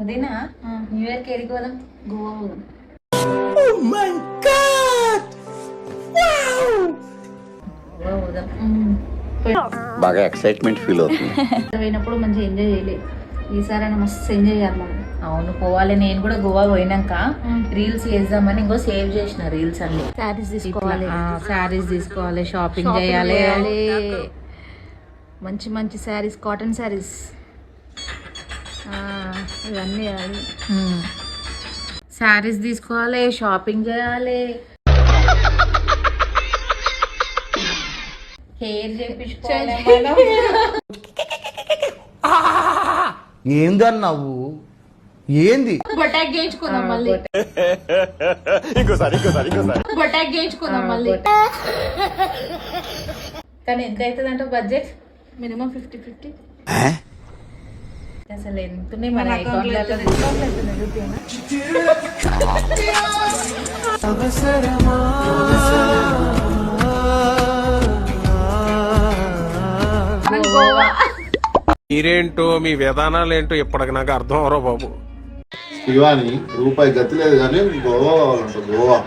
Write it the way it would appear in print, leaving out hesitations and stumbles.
అదేనా new year కి ఎడికి పోదాం? గోవా పోదాం. గోవా పోదాం. బాగా ఎక్సైట్మెంట్ ఫీల్ అవుతుంది. పోయినప్పుడు మంచిగా ఎంజాయ్ చేయలేదు, ఈసారి మస్తు ఎంజాయ్ చేయాలి మనం. అవును పోవాలి. నేను కూడా గోవా పోయినాక రీల్స్ చేద్దామని ఇంకో సేవ్ చేసిన రీల్స్ అన్ని. శారీస్ తీసుకోవాలి, శారీస్ తీసుకోవాలి, షాపింగ్ చేయాలి. మంచి మంచి శారీస్, కాటన్ శారీస్ ఇవన్నీ శారీస్ తీసుకోవాలి, షాపింగ్ చేయాలి, హెయిర్ చేయించుకోవాలి. ఏందన్నావు? ఏంది బొటాక్ చేయించుకుందాం మళ్ళీ, బొటాక్ చేయించుకుందాం మళ్ళీ. కానీ ఎంత అవుతుందంట బడ్జెట్? మినిమం 50-50. అసలు ఎంత మన అకౌంట్ గోవా మీరేంటో మీ విధానాలు ఏంటో ఇప్పటికి నాకు అర్థం అవరో బాబు. శివాని రూపాయి గతి లేదు కానీ గోవా కావాలంట. గోవా